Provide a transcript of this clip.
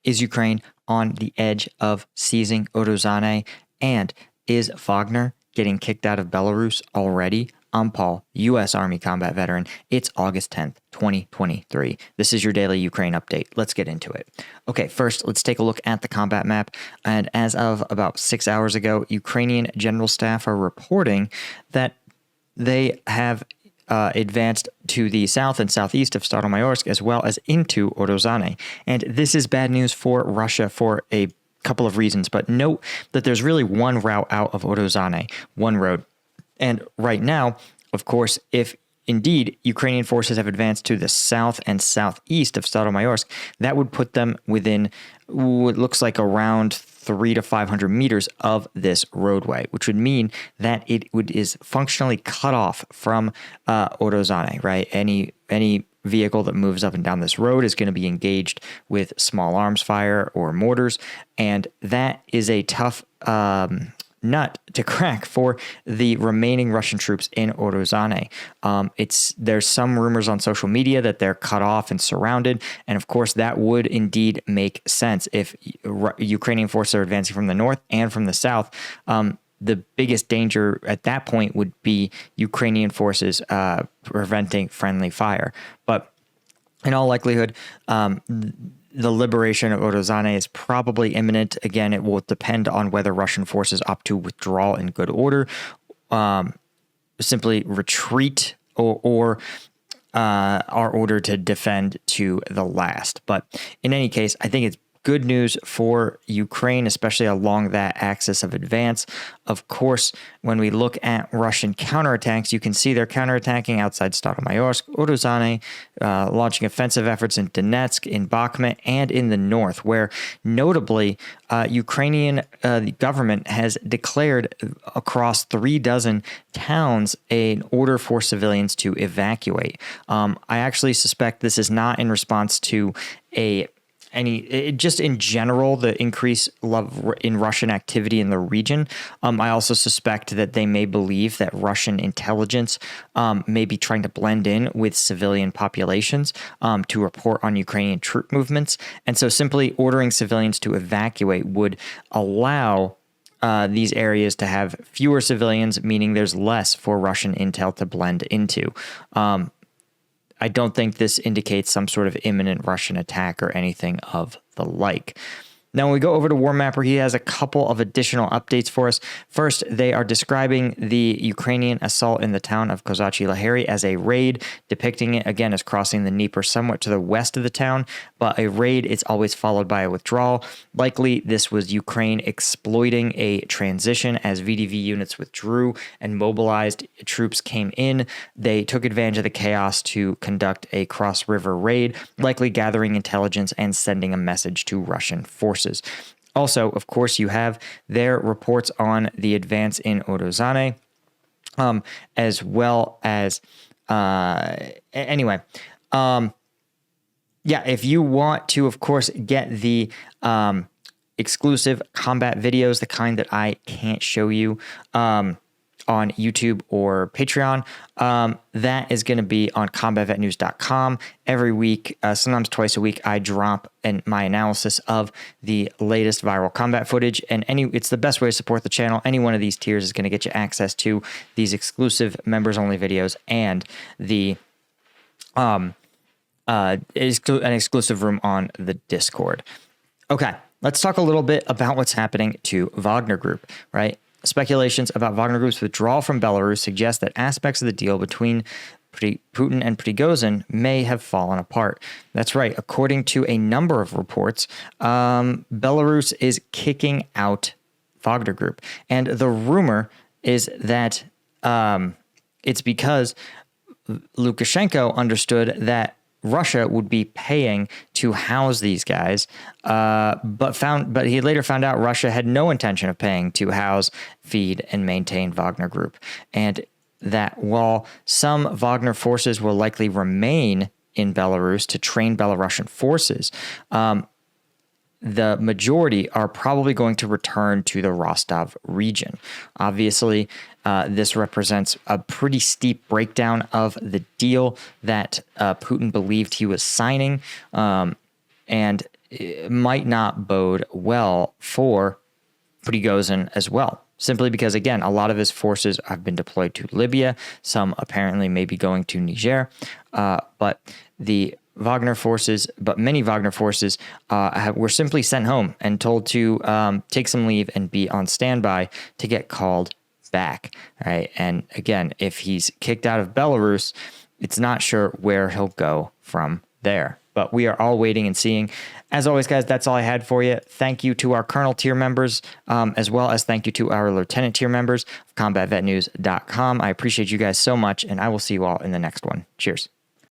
Is Ukraine on the edge of seizing Urozhaine? And is Wagner getting kicked out of Belarus already? I'm Paul, U.S. Army combat veteran. It's August 10th, 2023. This is your daily Ukraine update. Let's get into it. Okay, first, let's take a look at the combat map. And as of about 6 hours ago, Ukrainian general staff are reporting that they have advanced to the south and southeast of Staromayorsk, as well as into Urozhaine. And this is bad news for Russia for a couple of reasons. But note that there's really one route out of Urozhaine, one road. And right now, of course, if indeed Ukrainian forces have advanced to the south and southeast of Staromayorsk, that would put them within what looks like around 300 to 500 meters of this roadway, which would mean that is functionally cut off from Urozhaine, right? Any vehicle that moves up and down this road is going to be engaged with small arms fire or mortars, and that is a tough nut to crack for the remaining Russian troops in Urozhaine. There's some rumors on social media that they're cut off and surrounded, and of course that would indeed make sense if Ukrainian forces are advancing from the north and from the south. The biggest danger at that point would be Ukrainian forces preventing friendly fire. But in all likelihood, the liberation of Urozhaine is probably imminent. Again, it will depend on whether Russian forces opt to withdraw in good order, simply retreat, or are ordered to defend to the last. But in any case, I think it's good news for Ukraine, especially along that axis of advance. Of course, when we look at Russian counterattacks, you can see they're counterattacking outside Staromayorsk, Urozhaine, launching offensive efforts in Donetsk, in Bakhmut, and in the north, where notably Ukrainian government has declared across 36 towns an order for civilians to evacuate. I actually suspect this is not in response to just in general, the increase in Russian activity in the region. I also suspect that they may believe that Russian intelligence may be trying to blend in with civilian populations to report on Ukrainian troop movements. And so simply ordering civilians to evacuate would allow these areas to have fewer civilians, meaning there's less for Russian intel to blend into. I don't think this indicates some sort of imminent Russian attack or anything of the like. Now, when we go over to Warmapper, he has a couple of additional updates for us. First, they are describing the Ukrainian assault in the town of Kozachi Lahari as a raid, depicting it again as crossing the Dnieper somewhat to the west of the town. But a raid is always followed by a withdrawal. Likely, this was Ukraine exploiting a transition as VDV units withdrew and mobilized troops came in. They took advantage of the chaos to conduct a cross-river raid, likely gathering intelligence and sending a message to Russian forces. Also, of course, you have their reports on the advance in Urozhaine, as well as if you want to, of course, get the exclusive combat videos, the kind that I can't show you on YouTube or Patreon, that is going to be on combatvetnews.com. Every week, sometimes twice a week, I drop my analysis of the latest viral combat footage, and it's the best way to support the channel. Any one of these tiers is going to get you access to these exclusive members-only videos and the an exclusive room on the Discord. Okay, let's talk a little bit about what's happening to Wagner Group, right? Speculations about Wagner Group's withdrawal from Belarus suggest that aspects of the deal between Putin and Prigozhin may have fallen apart. That's right. According to a number of reports, Belarus is kicking out Wagner Group. And the rumor is that it's because Lukashenko understood that Russia would be paying to house these guys, but he later found out Russia had no intention of paying to house, feed, and maintain Wagner Group, and that while some Wagner forces will likely remain in Belarus to train Belarusian forces, the majority are probably going to return to the Rostov region. Obviously, this represents a pretty steep breakdown of the deal that Putin believed he was signing. And it might not bode well for Prigozhin as well. Simply because, again, a lot of his forces have been deployed to Libya. Some apparently may be going to Niger. But many Wagner forces were simply sent home and told to take some leave and be on standby to get called back. Right. And again, if he's kicked out of Belarus, it's not sure where he'll go from there. But we are all waiting and seeing. As always, guys, that's all I had for you. Thank you to our Colonel tier members, as well as thank you to our Lieutenant tier members of CombatVetNews.com. I appreciate you guys so much, and I will see you all in the next one. Cheers.